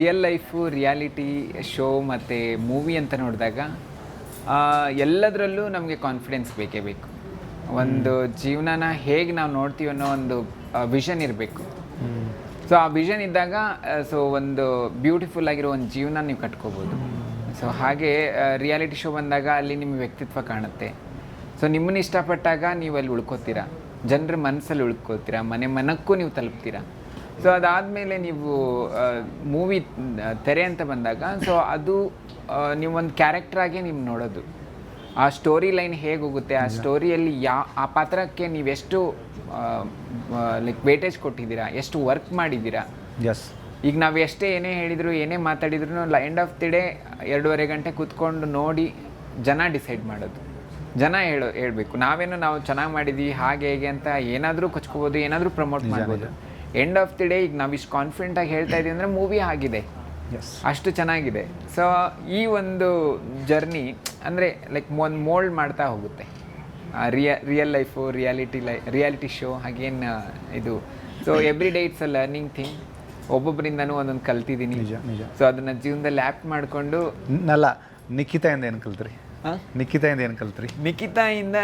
Real life reality show ಮತ್ತು movie ಅಂತ ನೋಡಿದಾಗ ಎಲ್ಲದರಲ್ಲೂ ನಮಗೆ ಕಾನ್ಫಿಡೆನ್ಸ್ ಬೇಕೇ ಬೇಕು. ಒಂದು ಜೀವನನ ಹೇಗೆ ನಾವು ನೋಡ್ತೀವಿ ಅನ್ನೋ ಒಂದು ವಿಷನ್ ಇರಬೇಕು. ಸೊ ಆ ವಿಷನ್ ಇದ್ದಾಗ ಒಂದು ಬ್ಯೂಟಿಫುಲ್ ಆಗಿರೋ ಒಂದು ಜೀವನ ನೀವು ಕಟ್ಕೋಬೋದು. ಸೊ ಹಾಗೆ ರಿಯಾಲಿಟಿ ಶೋ ಬಂದಾಗ ಅಲ್ಲಿ ನಿಮ್ಮ ವ್ಯಕ್ತಿತ್ವ ಕಾಣುತ್ತೆ. ಸೊ ನಿಮ್ಮನ್ನ ಇಷ್ಟಪಟ್ಟಾಗ ನೀವು ಅಲ್ಲಿ ಉಳ್ಕೋತೀರಾ, ಜನರ ಮನಸ್ಸಲ್ಲಿ ಉಳ್ಕೋತೀರಾ, ಮನಕ್ಕೂ ನೀವು ತಲುಪ್ತೀರಾ. ಸೊ ಅದಾದಮೇಲೆ ನೀವು ಮೂವಿ ತೆರೆ ಅಂತ ಬಂದಾಗ ಅದು ನೀವೊಂದು ಕ್ಯಾರೆಕ್ಟ್ರಾಗೆ ನೀವು ನೋಡೋದು. ಆ ಸ್ಟೋರಿ ಲೈನ್ ಹೇಗೆ ಹೋಗುತ್ತೆ, ಆ ಸ್ಟೋರಿಯಲ್ಲಿ ಆ ಪಾತ್ರಕ್ಕೆ ನೀವೆಷ್ಟು ಲೈಕ್ ವೇಟೇಜ್ ಕೊಟ್ಟಿದ್ದೀರಾ, ಎಷ್ಟು ವರ್ಕ್ ಮಾಡಿದ್ದೀರಾ. ಈಗ ನಾವು ಎಷ್ಟೇ ಏನೇ ಹೇಳಿದ್ರು ಏನೇ ಮಾತಾಡಿದ್ರು ಎಂಡ್ ಆಫ್ ದಿ ಡೇ 2.5 ಗಂಟೆ ಕೂತ್ಕೊಂಡು ನೋಡಿ ಜನ ಡಿಸೈಡ್ ಮಾಡೋದು. ಜನ ಹೇಳಬೇಕು. ನಾವು ಚೆನ್ನಾಗಿ ಮಾಡಿದ್ವಿ ಹಾಗೆ ಹೇಗೆ ಅಂತ ಏನಾದರೂ ಕೊಚ್ಕೋಬೋದು, ಏನಾದರೂ ಪ್ರಮೋಟ್ ಮಾಡ್ಬೋದು. ಎಂಡ್ ಆಫ್ ದಿ ಡೇ ಈಗ ನಾವು ಇಷ್ಟು ಕಾನ್ಫಿಡೆಂಟಾಗಿ ಹೇಳ್ತಾ ಇದ್ದೀವಿ ಅಂದರೆ ಮೂವಿ ಆಗಿದೆ, ಅಷ್ಟು ಚೆನ್ನಾಗಿದೆ. ಸೊ ಈ ಒಂದು ಜರ್ನಿ ಅಂದರೆ ಲೈಕ್ ಒಂದು ಮೋಲ್ಡ್ ಮಾಡ್ತಾ ಹೋಗುತ್ತೆ ರಿಯಲ್ ಲೈಫು, ರಿಯಾಲಿಟಿ ಶೋ ಹಾಗೇನು ಇದು. So every day it's a learning thing. ಒಬ್ಬೊಬ್ಬರಿಂದನೂ ಒಂದೊಂದು ಕಲ್ತಿದ್ದೀನಿ. ಸೊ ಅದನ್ನು ಜೀವನದಲ್ಲಿ ಆ್ಯಪ್ ಮಾಡಿಕೊಂಡು. ನಿಖಿತಾಯಿಂದ ಏನು ಕಲ್ತ್ರಿ? ನಿಖಿತಾಯಿಂದ ಏನು ಕಲ್ತ್ರಿ? ನಿಖಿತಾಯಿಂದ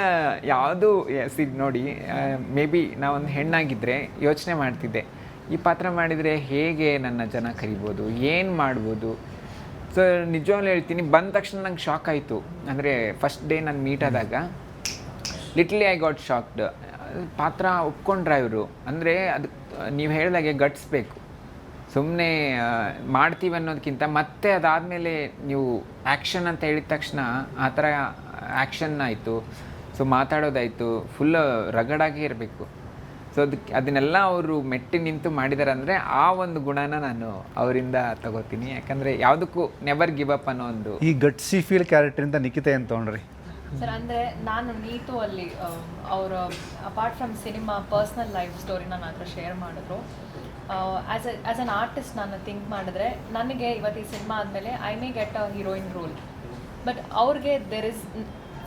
ಯಾವುದು ನೋಡಿ, ಮೇ ಬಿ ನಾವೊಂದು ಹೆಣ್ಣಾಗಿದ್ದರೆ ಯೋಚನೆ ಮಾಡ್ತಿದ್ದೆ, ಈ ಪಾತ್ರ ಮಾಡಿದರೆ ಹೇಗೆ ನನ್ನ ಜನ ಕರಿಬೋದು, ಏನು ಮಾಡ್ಬೋದು. ಸೊ ನಿಜವಾಗ್ಲೂ ಹೇಳ್ತೀನಿ, ಬಂದ ತಕ್ಷಣ ನಂಗೆ ಶಾಕ್ ಆಯಿತು. ಅಂದರೆ ಫಸ್ಟ್ ಡೇ ನಾನು ಮೀಟ್ ಆದಾಗ ಲಿಟ್ಲಿ ಐ ಗಾಟ್ ಶಾಕ್ಡ್. ಪಾತ್ರ ಒಪ್ಕೊಂಡ್ರ ಇವರು. ಅಂದರೆ ಅದು ನೀವು ಹೇಳಿದಾಗೆ ಗಟ್ಸ್ಬೇಕು. ಸುಮ್ಮನೆ ಮಾಡ್ತೀವಿ ಅನ್ನೋದಕ್ಕಿಂತ ಮತ್ತೆ ಅದಾದಮೇಲೆ ನೀವು ಆ್ಯಕ್ಷನ್ ಅಂತ ಹೇಳಿದ ತಕ್ಷಣ ಆ ಥರ ಆ್ಯಕ್ಷನ್ ಆಯಿತು. ಸೊ ಮಾತಾಡೋದಾಯಿತು, ಫುಲ್ ರಗಡಾಗಿ ಇರಬೇಕು. ಸೊ ಅದನ್ನೆಲ್ಲ ಅವರು ಮೆಟ್ಟಿ ನಿಂತು ಮಾಡಿದ್ದಾರೆ ಅಂದರೆ ಆ ಒಂದು ಗುಣನ ನಾನು ಅವರಿಂದ ತಗೋತೀನಿ. ಯಾಕಂದರೆ ಯಾವುದಕ್ಕೂ ನೆವರ್ ಗಿವ್ ಅಪ್ ಅನ್ನೋ ಒಂದು. ಈ ಗಟ್ಸಿ ಫೀಲ್ ಕ್ಯಾರೆಕ್ಟರಿಂದ ನಿಖಿತಾ ಏನು ತೊಗೊಂಡ್ರಿ ಸರ್? ಅಂದರೆ ನಾನು ನೀತು ಅಲ್ಲಿ ಅವರ apart from cinema personal life ಸ್ಟೋರಿನ ನನ್ನ ಹತ್ರ ಶೇರ್ ಮಾಡಿದ್ರು. ಆ್ಯಸ್ ಅನ್ ಆರ್ಟಿಸ್ಟ್ ನಾನು ಥಿಂಕ್ ಮಾಡಿದ್ರೆ, ನನಗೆ ಇವತ್ತು ಈ ಸಿನಿಮಾ ಆದಮೇಲೆ I may get a heroine role, but ಅವ್ರಿಗೆ ದೇರ್ ಇಸ್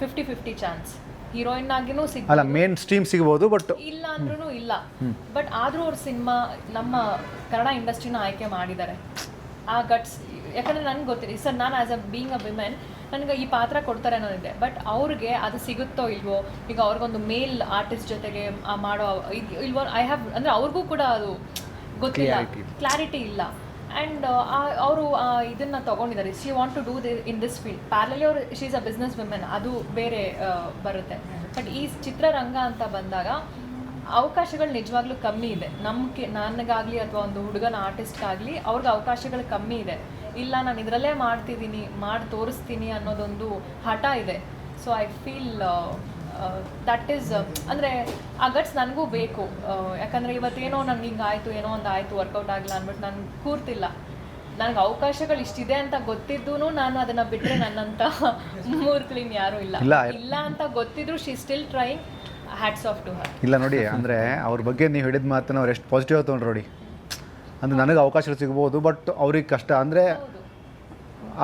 50-50 ಚಾನ್ಸ್. ಹೀರೋಯಿನ್ ಆಗಿನೂ ಅಲ್ಲ, ಮೇನ್ ಸ್ಟ್ರೀಮ್ ಸಿಗ್ಬೋದು, ಬಟ್ ಇಲ್ಲ ಅಂದ್ರೂ ಇಲ್ಲ. ಬಟ್ ಆದರೂ ಅವ್ರ ಸಿನಿಮಾ ನಮ್ಮ ಕನ್ನಡ ಇಂಡಸ್ಟ್ರಿನ ಆಯ್ಕೆ ಮಾಡಿದ್ದಾರೆ. ಆ ಗಟ್ಸ್, ಯಾಕಂದರೆ ನನಗೆ ಗೊತ್ತಿದೆ ಸರ್, ನಾನು as a being a women ನನಗೆ ಈ ಪಾತ್ರ ಕೊಡ್ತಾರೆ ಅನ್ನೋದಿದೆ. ಬಟ್ ಅವ್ರಿಗೆ ಅದು ಸಿಗುತ್ತೋ ಇಲ್ವೋ, ಈಗ ಅವ್ರಿಗೊಂದು ಮೇಲ್ ಆರ್ಟಿಸ್ಟ್ ಜೊತೆಗೆ ಮಾಡೋ ಇಲ್ವೋ ಐ ಹ್ಯಾವ್, ಅಂದರೆ ಅವ್ರಿಗೂ ಕೂಡ ಅದು ಗೊತ್ತಿಲ್ಲ, ಕ್ಲಾರಿಟಿ ಇಲ್ಲ. ಆ್ಯಂಡ್ ಅವರು ಇದನ್ನು ತೊಗೊಂಡಿದ್ದಾರೆ. She want to do in this field. Parallelly ಅವರು she is a business women, ಅದು ಬೇರೆ ಬರುತ್ತೆ. ಬಟ್ ಈ ಚಿತ್ರರಂಗ ಅಂತ ಬಂದಾಗ ಅವಕಾಶಗಳು ನಿಜವಾಗ್ಲೂ ಕಮ್ಮಿ ಇದೆ. ನನಗಾಗಲಿ ಅಥವಾ ಒಂದು ಹುಡುಗನ ಆರ್ಟಿಸ್ಟ್ಗಾಗಲಿ ಅವ್ರಿಗೆ ಅವಕಾಶಗಳು ಕಮ್ಮಿ ಇದೆ. ಇಲ್ಲ ನಾನು ಇದರಲ್ಲೇ ಮಾಡ್ತಿದ್ದೀನಿ, ಮಾಡಿ ತೋರಿಸ್ತೀನಿ ಅನ್ನೋದೊಂದು ಹಠ ಇದೆ. So I feel that is, ಅಂದರೆ ಆ ಗಟ್ಸ್ ನನಗೂ ಬೇಕು. ಯಾಕಂದರೆ ಇವತ್ತೇನೋ ನನಗೆ ಹಿಂಗೆ ಆಯಿತು, ಏನೋ ಒಂದು ಆಯಿತು, ವರ್ಕೌಟ್ ಆಗಿಲ್ಲ ಅಂದ್ಬಿಟ್ಟು ನಾನು ಕೂರ್ತಿಲ್ಲ. ನನಗೆ ಅವಕಾಶಗಳು ಇಷ್ಟಿದೆ ಅಂತ ಗೊತ್ತಿದ್ದೂ ನಾನು ಅದನ್ನು ಬಿಟ್ಟರೆ ನನ್ನಂಥ ಮೂರ್ಖಳಿನ್ ಯಾರೂ ಇಲ್ಲ ಅಂತ ಗೊತ್ತಿದ್ರು she still trying. Hats off to her. ಇಲ್ಲ ನೋಡಿ, ಅಂದರೆ ಅವ್ರ ಬಗ್ಗೆ ನೀವು ಹೇಳಿದ ಮಾತನ್ನ ಅವ್ರು ಎಷ್ಟು ಪಾಸಿಟಿವ್ ತೊಗೊಂಡ್ರು ನೋಡಿ. ಅಂದರೆ ನನಗೆ ಅವಕಾಶಗಳು ಸಿಗ್ಬೋದು, ಬಟ್ ಅವ್ರಿಗೆ ಕಷ್ಟ. ಅಂದರೆ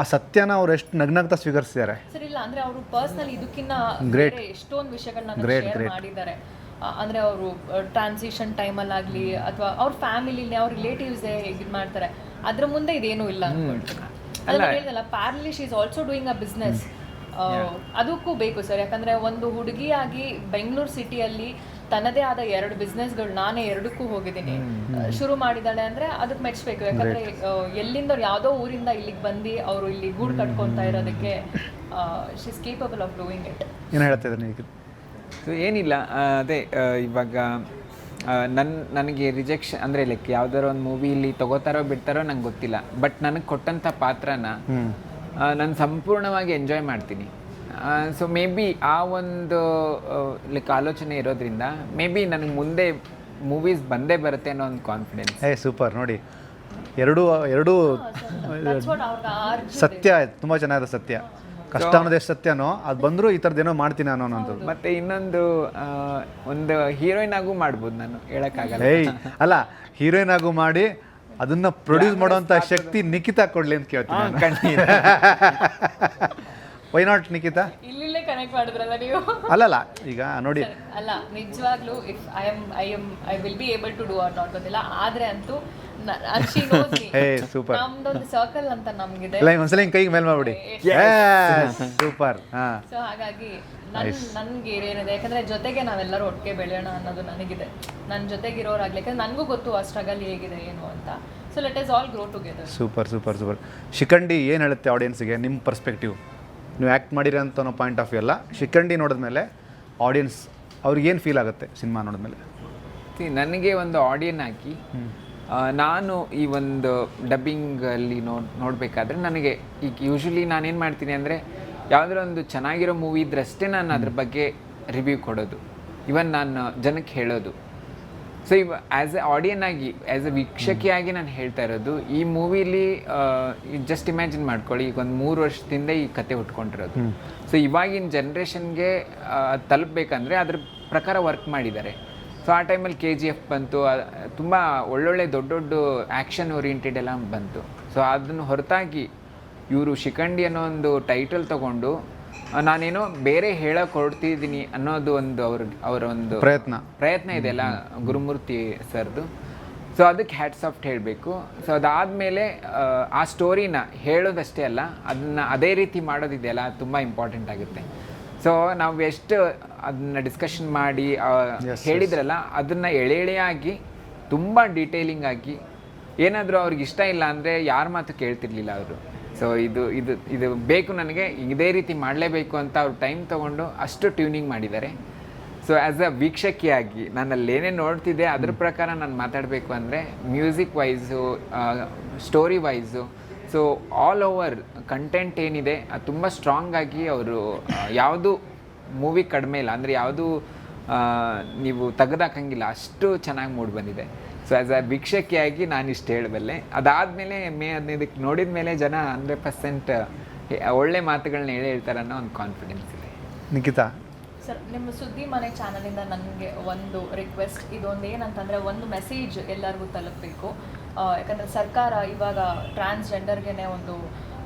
ಆ ಸತ್ಯನ ಅವ್ರು ಎಷ್ಟು ನಗ್ನಗ್ತಾ ಸ್ವೀಕರಿಸಿದ್ದಾರೆ ಸರ್. ಇಲ್ಲ ಅಂದರೆ ಅವರು ಪರ್ಸ್ನಲಿ ಇದಕ್ಕಿಂತ ಎಷ್ಟೊಂದು ವಿಷಯಗಳನ್ನ ಶೇರ್ ಮಾಡಿದ್ದಾರೆ. ಅಂದರೆ ಅವರು ಟ್ರಾನ್ಸಿಷನ್ ಟೈಮಲ್ಲಾಗಲಿ ಅಥವಾ ಅವ್ರ ಫ್ಯಾಮಿಲಿನೇ ಅವ್ರ ರಿಲೇಟಿವ್ಸೇ ಇದು ಮಾಡ್ತಾರೆ. ಅದ್ರ ಮುಂದೆ ಇದೇನೂ ಇಲ್ಲ ಅಂದ್ಕೊಂಡು ಹೇಳಿದಲ್ಲ. ಪ್ಯಾರಲಿ she is also doing a business. ಅದಕ್ಕೂ ಬೇಕು ಸರ್. ಯಾಕಂದರೆ ಒಂದು ಹುಡುಗಿಯಾಗಿ ಬೆಂಗಳೂರು ಸಿಟಿಯಲ್ಲಿ ತನ್ನದೇ ಆದ 2 ಬಿಸ್ನೆಸ್ಗಳು, ನಾನೇ 2ಕ್ಕೂ ಹೋಗಿದ್ದೀನಿ, ಶುರು ಮಾಡಿದ್ದಾಳೆ ಅಂದರೆ ಅದಕ್ಕೆ ಮೆಚ್ಚಬೇಕು. ಯಾಕಂದರೆ ಎಲ್ಲಿಂದ ಯಾವುದೋ ಊರಿಂದ ಇಲ್ಲಿಗೆ ಬಂದು ಅವರು ಇಲ್ಲಿ ಗೂಡು ಕಟ್ಕೊತಾ ಇರೋದಕ್ಕೆ she is capable of doing it. ಏನು ಹೇಳ್ತಾ ಇದ್ದಾರೆ ನೀವು? ಸೊ ಏನಿಲ್ಲ, ಅದೇ ಇವಾಗ ನನಗೆ ರಿಜೆಕ್ಷನ್ ಅಂದರೆ ಲೈಕ್ ಯಾವ್ದಾರೋ ಒಂದು ಮೂವಿಲಿ ತಗೋತಾರೋ ಬಿಡ್ತಾರೋ ನಂಗೆ ಗೊತ್ತಿಲ್ಲ. ಬಟ್ ನನಗೆ ಕೊಟ್ಟಂಥ ಪಾತ್ರನ ನಾನು ಸಂಪೂರ್ಣವಾಗಿ ಎಂಜಾಯ್ ಮಾಡ್ತೀನಿ. ಸೊ ಮೇ ಬಿ ಆ ಒಂದು ಲೈಕ್ ಆಲೋಚನೆ ಇರೋದ್ರಿಂದ ಮೇ ಬಿ ನನಗೆ ಮುಂದೆ ಮೂವೀಸ್ ಬಂದೇ ಬರುತ್ತೆ ಅನ್ನೋ ಒಂದು ಕಾನ್ಫಿಡೆನ್ಸ್. ಸೂಪರ್ ನೋಡಿ, ಎರಡೂ ಸತ್ಯ ಆಯ್ತು. ತುಂಬ ಚೆನ್ನಾಗಿದೆ ಸತ್ಯ. ಕಷ್ಟ ಅನ್ನೋದು ಎಷ್ಟು ಸತ್ಯನೋ ಅದು ಬಂದರೂ ಈ ಥರದ್ದೇನೋ ಮಾಡ್ತೀನಿ ಅನ್ನೋವಂಥದ್ದು. ಮತ್ತು ಇನ್ನೊಂದು ಒಂದು ಹೀರೋಯಿನ್ ಆಗೂ ಮಾಡ್ಬೋದು ನಾನು, ಹೇಳೋಕ್ಕಾಗಲ್ಲ. ಅಲ್ಲ, ಹೀರೋಯಿನ್ ಆಗು ಮಾಡಿ ಅದನ್ನ ಪ್ರೊಡ್ಯೂಸ್ ಮಾಡುವಂಥ ಶಕ್ತಿ ನಿಖಿತಾ ಕೊಡ್ಲಿ ಅಂತ ಕೇಳ್ತೀನಿ. Why not Nikhita? ಇಲ್ಲೇ ಕನೆಕ್ಟ್ ಮಾಡಿದ್ರಲ್ಲ ನೀವು. ಅಲ್ಲಲ್ಲ, ಈಗ ನೋಡಿ, ಅಲ್ಲ ನಿಜವಾಗ್ಲೂ if I will be able to do or not ಗೊತ್ತಿಲ್ಲ. ಆದರೆ ಅಂತೂ she knows me. Hey super. ನಮ್ದೊಂದು ಸರ್ಕಲ್ ಅಂತ ನಮ್ಗಿದೆ. ಇಲ್ಲ ಒಂದ್ಸಲ ಹಿಂಗೆ ಕೈಗೆ ಮೇಲ್ ಮಾಡ್ಬಿಡಿ. ಸೂಪರ್. ಹಾಂ, ಸೊ ಹಾಗಾಗಿ ನನ್ಗೆ ಏನಿದೆ ಯಾಕಂದ್ರೆ ಜೊತೆಗೆ ನಾವೆಲ್ಲರೂ ಒಟ್ಟಿಗೆ ಬೆಳೆಯೋಣ ಅನ್ನೋದು ನನಗಿದೆ. ನನ್ನ ಜೊತೆಗಿರೋರಾಗ್ಲಿ, ಯಾಕಂದ್ರೆ ನನಗೂ ಗೊತ್ತು ಆ ಸ್ಟ್ರಗಲ್ ಹೇಗಿದೆ ಏನು ಅಂತ. So let us all grow together. Super super super. Shikhandi ಏನು ಹೇಳುತ್ತೆ ಆಡಿಯನ್ಸ್ಗೆ, ನಿಮ್ಮ ಪರ್ಸ್ಪೆಕ್ಟಿವ್? ನೀವು ಆ್ಯಕ್ಟ್ ಮಾಡಿರೋಂಥ ಅನ್ನೋ ಪಾಯಿಂಟ್ ಆಫ್ ವ್ಯೂ ಅಲ್ಲ, ಶಿಖಂಡಿ ನೋಡಿದ್ಮೇಲೆ ಆಡಿಯನ್ಸ್ ಅವ್ರಿಗೆ ಏನು ಫೀಲ್ ಆಗುತ್ತೆ ಸಿನಿಮಾ ನೋಡಿದ್ಮೇಲೆ? ನನಗೆ ಒಂದು ಆಡಿಯನ್ ಆಗಿ ನಾನು ಈ ಒಂದು ಡಬ್ಬಿಂಗಲ್ಲಿ ನೋಡಬೇಕಾದ್ರೆ ನನಗೆ ಈಗ ಯೂಶ್ವಲಿ ನಾನೇನು ಮಾಡ್ತೀನಿ ಅಂದರೆ ಯಾವುದಾದ್ರು ಒಂದು ಚೆನ್ನಾಗಿರೋ ಮೂವಿ ಇದ್ರಷ್ಟೇ ನಾನು ಅದ್ರ ಬಗ್ಗೆ ರಿವ್ಯೂ ಕೊಡೋದು, ಇವನ್ ನಾನು ಜನಕ್ಕೆ ಹೇಳೋದು. ಸೊ ಇವ ಆ್ಯಸ್ ಎ ಆಡಿಯನ್ ಆಗಿ, ಆ್ಯಸ್ ಎ ವೀಕ್ಷಕಿಯಾಗಿ ನಾನು ಹೇಳ್ತಾ ಇರೋದು, ಈ ಮೂವಿಲಿ ಜಸ್ಟ್ ಇಮ್ಯಾಜಿನ್ ಮಾಡ್ಕೊಳ್ಳಿ, ಈಗ ಒಂದು 3 ವರ್ಷದಿಂದ ಈ ಕತೆ ಹುಟ್ಕೊಂಡಿರೋದು. ಸೊ ಇವಾಗಿನ ಜನ್ರೇಷನ್ಗೆ ತಲುಪಬೇಕಂದ್ರೆ ಅದ್ರ ಪ್ರಕಾರ ವರ್ಕ್ ಮಾಡಿದ್ದಾರೆ. ಸೊ ಆ ಟೈಮಲ್ಲಿ KGF ಬಂತು, ತುಂಬ ಒಳ್ಳೊಳ್ಳೆ ದೊಡ್ಡ ದೊಡ್ಡ ಆ್ಯಕ್ಷನ್ ಓರಿಯೆಂಟೆಡ್ ಎಲ್ಲ ಬಂತು. ಸೊ ಅದನ್ನು ಹೊರತಾಗಿ ಇವರು ಶಿಖಂಡಿ ಅನ್ನೋ ಒಂದು ಟೈಟಲ್ ತೊಗೊಂಡು ನಾನೇನೋ ಬೇರೆ ಹೇಳಕ್ಕೆ ಹೊರಡ್ತಿದ್ದೀನಿ ಅನ್ನೋದು ಒಂದು ಅವರ ಒಂದು ಪ್ರಯತ್ನ ಇದೆಯಲ್ಲ ಗುರುಮೂರ್ತಿ ಸರ್ದು. ಸೊ ಅದಕ್ಕೆ ಹ್ಯಾಟ್ಸ್ ಆಫ್ ಹೇಳಬೇಕು. ಸೊ ಅದಾದಮೇಲೆ ಆ ಸ್ಟೋರಿನ ಹೇಳೋದಷ್ಟೇ ಅಲ್ಲ, ಅದನ್ನು ಅದೇ ರೀತಿ ಮಾಡೋದಿದೆಯಲ್ಲ, ಅದು ತುಂಬ ಇಂಪಾರ್ಟೆಂಟ್ ಆಗುತ್ತೆ. ಸೊ ನಾವು ಎಷ್ಟು ಅದನ್ನು ಡಿಸ್ಕಷನ್ ಮಾಡಿ ಹೇಳಿದ್ರಲ್ಲ, ಅದನ್ನು ಎಳೆಯಾಗಿ ತುಂಬ ಡೀಟೇಲಿಂಗ್ ಆಗಿ, ಏನಾದರೂ ಅವ್ರಿಗೆ ಇಷ್ಟ ಇಲ್ಲ ಅಂದರೆ ಯಾರ ಮಾತು ಕೇಳ್ತಿರ್ಲಿಲ್ಲ ಅವರು. ಸೊ ಇದು ಬೇಕು ನನಗೆ, ಇದೇ ರೀತಿ ಮಾಡಲೇಬೇಕು ಅಂತ ಅವ್ರು ಟೈಮ್ ತೊಗೊಂಡು ಅಷ್ಟು ಟ್ಯೂನಿಂಗ್ ಮಾಡಿದ್ದಾರೆ. ಸೊ ಆ್ಯಸ್ ಅ ವೀಕ್ಷಕಿಯಾಗಿ ನಾನಲ್ಲಿ ಏನೇನು ನೋಡ್ತಿದ್ದೆ ಅದ್ರ ಪ್ರಕಾರ ನಾನು ಮಾತಾಡಬೇಕು ಅಂದರೆ music wise, story wise, so all over content ಏನಿದೆ ಅದು ತುಂಬ ಸ್ಟ್ರಾಂಗ್ ಆಗಿ ಅವರು ಯಾವುದು ಮೂವಿ ಕಡಿಮೆ ಇಲ್ಲ, ಅಂದರೆ ಯಾವುದು ನೀವು ತೆಗೆದಾಕಂಗಿಲ್ಲ, ಅಷ್ಟು ಚೆನ್ನಾಗಿ ಮೂಡಿ ಬಂದಿದೆ. ಸೊ ಆ್ಯಸ್ ಅ ವೀಕ್ಷಕಿಯಾಗಿ ನಾನು ಇಷ್ಟು ಹೇಳಬಲ್ಲೆ. ಅದಾದಮೇಲೆ May 15 ನೋಡಿದ ಮೇಲೆ ಜನ 100% ಒಳ್ಳೆ ಮಾತುಗಳನ್ನ ಹೇಳ್ತಾರೆ ಅನ್ನೋ ಒಂದು ಕಾನ್ಫಿಡೆನ್ಸ್ ಇದೆ. ನಿಖಿತಾ ಸರ್, ನಿಮ್ಮ ಸುದ್ದಿ ಮನೆ ಚಾನಲಿಂದ ನನಗೆ ಒಂದು ರಿಕ್ವೆಸ್ಟ್, ಇದೊಂದು ಏನಂತಂದರೆ ಒಂದು ಮೆಸೇಜ್ ಎಲ್ಲರಿಗೂ ತಲುಪಬೇಕು. ಯಾಕಂದರೆ ಸರ್ಕಾರ ಇವಾಗ ಟ್ರಾನ್ಸ್ಜೆಂಡರ್ಗೆ ಒಂದು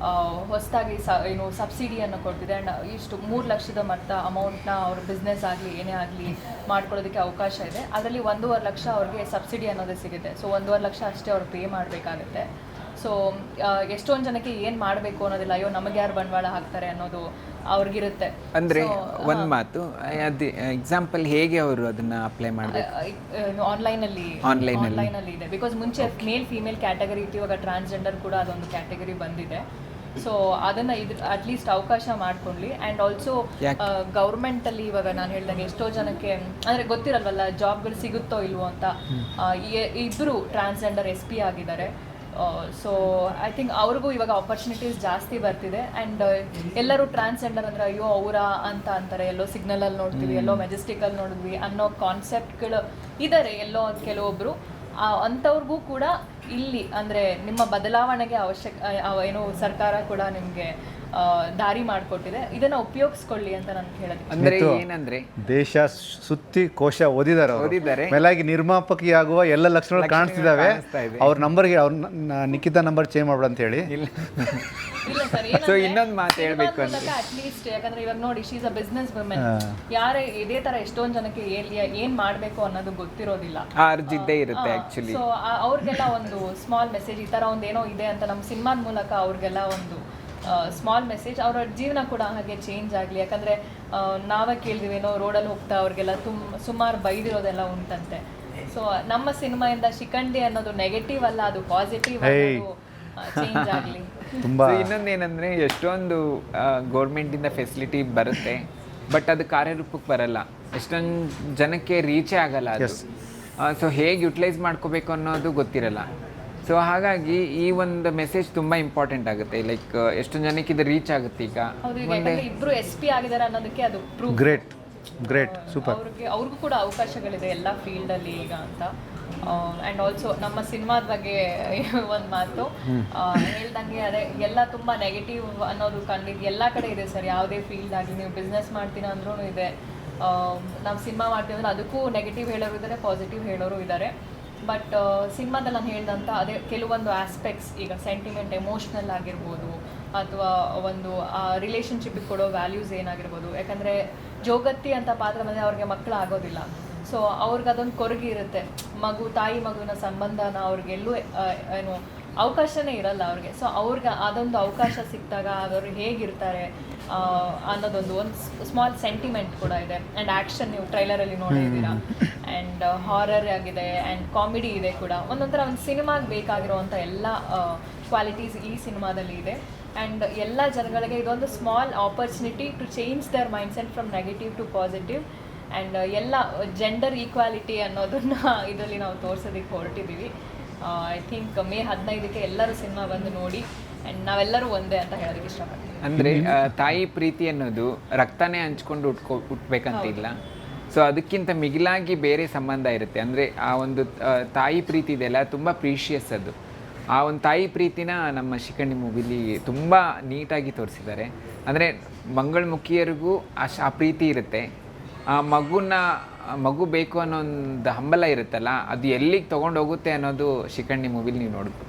ಹೊಸದಾಗಿ ಏನು ಸಬ್ಸಿಡಿಯನ್ನು ಕೊಡ್ತಿದೆ. ಆ್ಯಂಡ್ ಇಷ್ಟು 3 ಲಕ್ಷದ ಮಟ್ಟ ಅಮೌಂಟ್ನ ಅವ್ರ ಬಿಸ್ನೆಸ್ ಆಗಲಿ ಏನೇ ಆಗಲಿ ಮಾಡ್ಕೊಳ್ಳೋದಕ್ಕೆ ಅವಕಾಶ ಇದೆ. ಅದರಲ್ಲಿ 1.5 ಲಕ್ಷ ಅವ್ರಿಗೆ ಸಬ್ಸಿಡಿ ಅನ್ನೋದೇ ಸಿಗುತ್ತೆ. ಸೊ 1.5 ಲಕ್ಷ ಅಷ್ಟೇ ಅವ್ರು ಪೇ ಮಾಡಬೇಕಾಗುತ್ತೆ. ಸೊ ಎಷ್ಟೊಂದು ಜನಕ್ಕೆ ಏನು ಮಾಡಬೇಕು ಅನ್ನೋದಿಲ್ಲ, ಅಯ್ಯೋ ನಮಗೆ ಯಾರು ಬಂಡವಾಳ ಹಾಕ್ತಾರೆ ಅನ್ನೋದು ಅವ್ರಿಗಿರುತ್ತೆ. ಅಂದರೆ ಒಂದು ಮಾತು, ಅದು ಎಕ್ಸಾಂಪಲ್ ಹೇಗೆ ಅವರು ಅದನ್ನು ಅಪ್ಲೈ ಮಾಡಬೇಕು? ಆನ್ಲೈನಲ್ಲಿ ಇದೆ. ಬಿಕಾಸ್ ಮುಂಚೆ ಮೇಲ್ ಫೀಮೇಲ್ ಕ್ಯಾಟಗರಿ ಇತ್ತು, ಇವಾಗ ಟ್ರಾನ್ಸ್ಜೆಂಡರ್ ಕೂಡ ಅದೊಂದು ಕ್ಯಾಟಗರಿ ಬಂದಿದೆ. ಸೊ ಅದನ್ನು ಅಟ್ಲೀಸ್ಟ್ ಅವಕಾಶ ಮಾಡ್ಕೊಳ್ಳಿ. ಆ್ಯಂಡ್ ಆಲ್ಸೋ ಗೌರ್ಮೆಂಟಲ್ಲಿ ಇವಾಗ ನಾನು ಹೇಳ್ದಂಗೆ ಎಷ್ಟೋ ಜನಕ್ಕೆ ಅಂದರೆ ಗೊತ್ತಿರಲ್ವಲ್ಲ ಜಾಬ್ಗಳು ಸಿಗುತ್ತೋ ಇಲ್ವೋ ಅಂತ. 2 ಟ್ರಾನ್ಸ್ಜೆಂಡರ್ SP ಆಗಿದ್ದಾರೆ. ಸೊ ಐ ಥಿಂಕ್ ಅವ್ರಿಗೂ ಇವಾಗ ಆಪರ್ಚುನಿಟೀಸ್ ಜಾಸ್ತಿ ಬರ್ತಿದೆ. ಆ್ಯಂಡ್ ಎಲ್ಲರೂ ಟ್ರಾನ್ಸ್ಜೆಂಡರ್ ಅಂದರೆ ಅಯ್ಯೋ ಅವರ ಅಂತ ಅಂತಾರೆ, ಎಲ್ಲೋ ಸಿಗ್ನಲಲ್ಲಿ ನೋಡ್ತೀವಿ, ಎಲ್ಲೋ ಮೆಜೆಸ್ಟಿಕಲ್ಲಿ ನೋಡಿದ್ವಿ ಅನ್ನೋ ಕಾನ್ಸೆಪ್ಟ್ಗಳು ಇದ್ದಾರೆ ಎಲ್ಲೋ ಕೆಲವೊಬ್ಬರು. ಅಂಥವ್ರಿಗೂ ಕೂಡ ಇಲ್ಲಿ ಅಂದರೆ ನಿಮ್ಮ ಬದಲಾವಣೆಗೆ ಏನು ಸರ್ಕಾರ ಕೂಡ ನಿಮಗೆ ದಾರಿ ಮಾಡಿಕೊಟ್ಟಿದೆ, ಇದನ್ನು ಉಪಯೋಗಿಸ್ಕೊಳ್ಳಿ ಅಂತ ನಾನು ಹೇಳೋದು. ಅಂದರೆ ಏನಂದರೆ ದೇಶ ಸುತ್ತಿ ಕೋಶ ಓದಿದ್ದಾರೆ, ಮೇಲಾಗಿ ನಿರ್ಮಾಪಕಿಯಾಗುವ ಎಲ್ಲ ಲಕ್ಷಣಗಳು ಕಾಣಿಸ್ತಿದ್ದಾವೆ. ಅವ್ರ ನಂಬರ್ಗೆ ನಿಖಿತಾ ನಂಬರ್ ಚೇಂಜ್ ಮಾಡ್ಬಿಡ ಅಂತ ಹೇಳಿ. ಇಲ್ಲ ಸರ್, ಸೊ ಇನ್ನೊಂದು ಮಾತು ಹೇಳಬೇಕು ಅಂದರೆ ಅಟ್ಲೀಸ್ಟ್ ಯಾಕಂದ್ರೆ ಇವಾಗ ನೋಡಿ, ಶೀಸ್ ಅ ಬಿಸ್ನೆಸ್ ವುಮೆನ್. ಯಾರೇ ಇದೇ ಥರ ಎಷ್ಟೊಂದು ಜನಕ್ಕೆ ಏನು ಮಾಡಬೇಕು ಅನ್ನೋದು ಗೊತ್ತಿರೋದಿಲ್ಲ, ಅರ್ಜಿದ್ದೇ ಇರುತ್ತೆ ಆ್ಯಕ್ಚುಲಿ. ಸೊ ಅವ್ರಿಗೆಲ್ಲ ಒಂದು ಸ್ಮಾಲ್ ಮೆಸೇಜ್, ಈ ಥರ ಒಂದೇನೋ ಇದೆ ಅಂತ ನಮ್ಮ ಸಿನಿಮಾದ ಮೂಲಕ ಅವ್ರಿಗೆಲ್ಲ ಒಂದು ಸ್ಮಾಲ್ ಮೆಸೇಜ್, ಅವರ ಜೀವನ ಕೂಡ ಹಾಗೆ ಚೇಂಜ್ ಆಗಲಿ. ಯಾಕಂದರೆ ನಾವೇ ಕೇಳಿದ್ವೇನೋ ರೋಡಲ್ಲಿ ಹೋಗ್ತಾ ಅವ್ರಿಗೆಲ್ಲ ಸುಮಾರು ಬೈದಿರೋದೆಲ್ಲ ಉಂಟಂತೆ. ಸೊ ನಮ್ಮ ಸಿನಿಮಾಯಿಂದ ಶಿಖಂಡಿ ಅನ್ನೋದು ನೆಗೆಟಿವ್ ಅಲ್ಲ, ಅದು ಪಾಸಿಟಿವ್ ಅನ್ನೋದು ಚೇಂಜ್ ಆಗಲಿ. ಇನ್ನೊಂದೇನೆಂದರೆ ಎಷ್ಟೊಂದು ಗೌರ್ಮೆಂಟಿಂದ ಫೆಸಿಲಿಟಿ ಬರುತ್ತೆ, ಬಟ್ ಅದು ಕಾರ್ಯರೂಪಕ್ಕೆ ಬರಲ್ಲ, ಎಷ್ಟೊಂದು ಜನಕ್ಕೆ ರೀಚೇ ಆಗಲ್ಲ ಅದು. ಸೊ ಹೇಗೆ ಯುಟಿಲೈಸ್ ಮಾಡ್ಕೋಬೇಕು ಅನ್ನೋದು ಗೊತ್ತಿರಲ್ಲ. ಸೊ ಹಾಗಾಗಿ ಈ ಒಂದು ಮೆಸೇಜ್ ತುಂಬ ಇಂಪಾರ್ಟೆಂಟ್ ಆಗುತ್ತೆ. ಲೈಕ್ ಎಷ್ಟೊಂದು ಜನಕ್ಕೆ ಇದು ರೀಚ್ ಆಗುತ್ತೆ. ಈಗ ಇಬ್ರು SP ಆಗಿದ್ದಾರೆ ಅನ್ನೋದಕ್ಕೆ ಅದು ಪ್ರೂಫ್. Great super. ಅವ್ರಿಗೂ ಕೂಡ ಅವಕಾಶಗಳಿದೆ ಎಲ್ಲ ಫೀಲ್ಡಲ್ಲಿ ಈಗ ಅಂತ. ಆ್ಯಂಡ್ ಆಲ್ಸೋ ನಮ್ಮ ಸಿನಿಮಾದ ಬಗ್ಗೆ ಒಂದು ಮಾತು ಹೇಳ್ದಂಗೆ, ಅದೇ ಎಲ್ಲ ತುಂಬ ನೆಗೆಟಿವ್ ಅನ್ನೋದು ಕಂಡಿದ್ದು ಎಲ್ಲ ಕಡೆ ಇದೆ ಸರ್. ಯಾವುದೇ ಫೀಲ್ಡ್ ಆಗಲಿ, ನೀವು ಬಿಸ್ನೆಸ್ ಮಾಡ್ತೀನ ಅಂದ್ರೂ ಇದೆ, ನಾವು ಸಿನಿಮಾ ಮಾಡ್ತೀವಿ ಅಂದರೆ ಅದಕ್ಕೂ ನೆಗೆಟಿವ್ ಹೇಳೋರು ಇದ್ದಾರೆ, ಪಾಸಿಟಿವ್ ಹೇಳೋರು ಇದ್ದಾರೆ. ಬಟ್ ಸಿನಿಮಾದಲ್ಲಿ ನಾನು ಹೇಳ್ದಂಥ ಅದೇ ಕೆಲವೊಂದು ಆಸ್ಪೆಕ್ಟ್ಸ್, ಈಗ ಸೆಂಟಿಮೆಂಟ್, ಎಮೋಷ್ನಲ್ ಆಗಿರ್ಬೋದು, ಅಥವಾ ಒಂದು ರಿಲೇಷನ್ಶಿಪ್ಪಿಗೆ ಕೊಡೋ ವ್ಯಾಲ್ಯೂಸ್ ಏನಾಗಿರ್ಬೋದು. ಯಾಕಂದರೆ ಜೋಗತಿ ಅಂತ ಪಾತ್ರ ಬಂದರೆ ಅವ್ರಿಗೆ ಮಕ್ಕಳು ಆಗೋದಿಲ್ಲ. ಸೊ ಅವ್ರಿಗೆ ಅದೊಂದು ಕೊರಗಿ ಇರುತ್ತೆ, ತಾಯಿ ಮಗುವಿನ ಸಂಬಂಧನ ಅವ್ರಿಗೆಲ್ಲೂ ಏನು ಅವಕಾಶನೇ ಇರಲ್ಲ ಅವ್ರಿಗೆ. ಸೊ ಅವ್ರಿಗೆ ಅದೊಂದು ಅವಕಾಶ ಸಿಕ್ಕಿದಾಗ ಅದವ್ರು ಹೇಗಿರ್ತಾರೆ ಅನ್ನೋದೊಂದು ಸ್ಮಾಲ್ ಸೆಂಟಿಮೆಂಟ್ ಕೂಡ ಇದೆ. ಆ್ಯಂಡ್ ಆ್ಯಕ್ಷನ್ ನೀವು ಟ್ರೈಲರಲ್ಲಿ ನೋಡಿದ್ದೀರಾ, ಆ್ಯಂಡ್ ಹಾರರ್ ಆಗಿದೆ, ಆ್ಯಂಡ್ ಕಾಮಿಡಿ ಇದೆ ಕೂಡ. ಒಂದೊಂಥರ ಒಂದು ಸಿನಿಮಾಗೆ ಬೇಕಾಗಿರುವಂಥ ಎಲ್ಲ ಕ್ವಾಲಿಟೀಸ್ ಈ ಸಿನಿಮಾದಲ್ಲಿ ಇದೆ. ಆ್ಯಂಡ್ ಎಲ್ಲ ಜನಗಳಿಗೆ ಇದೊಂದು small opportunity to change their mindset from negative to positive. And ಎಲ್ಲ ಜೆಂಡರ್ ಈಕ್ವಾಲಿಟಿ ಅನ್ನೋದನ್ನ ಇದರಲ್ಲಿ ನಾವು ತೋರಿಸೋದಕ್ಕೆ ಹೊರಟಿದ್ದೀವಿ. ಐ ಥಿಂಕ್ ಮೇ 15ಕ್ಕೆ ಎಲ್ಲರೂ ಸಿನಿಮಾ ಬಂದು ನೋಡಿ, ಆ್ಯಂಡ್ ನಾವೆಲ್ಲರೂ ಒಂದೇ ಅಂತ ಹೇಳೋದಕ್ಕೆ ಇಷ್ಟಪಡ್ತೀನಿ. ಅಂದರೆ ತಾಯಿ ಪ್ರೀತಿ ಅನ್ನೋದು ರಕ್ತನೇ ಹಂಚ್ಕೊಂಡು ಹುಟ್ಬೇಕಂತಿಲ್ಲ. ಸೊ ಅದಕ್ಕಿಂತ ಮಿಗಿಲಾಗಿ ಬೇರೆ ಸಂಬಂಧ ಇರುತ್ತೆ. ಅಂದರೆ ಆ ಒಂದು ತಾಯಿ ಪ್ರೀತಿ ಇದೆಯಲ್ಲ, ತುಂಬ ಪ್ರೀಷಿಯಸ್ ಅದು. ಆ ಒಂದು ತಾಯಿ ಪ್ರೀತಿನ ನಮ್ಮ ಶಿಖಂಡಿ ಮೂವಿಲಿ ತುಂಬ ನೀಟಾಗಿ ತೋರಿಸಿದ್ದಾರೆ. ಅಂದರೆ ಮಂಗಳಮುಖಿಯರಿಗೂ ಆ ಪ್ರೀತಿ ಇರುತ್ತೆ. ಆ ಮಗು ಬೇಕು ಅನ್ನೋ ಒಂದು ಹಂಬಲ ಇರುತ್ತಲ್ಲ, ಅದು ಎಲ್ಲಿಗೆ ತೊಗೊಂಡು ಹೋಗುತ್ತೆ ಅನ್ನೋದು ಶಿಖಂಡಿ ಮೂವಿಲಿ ನೀವು ನೋಡ್ಬೋದು.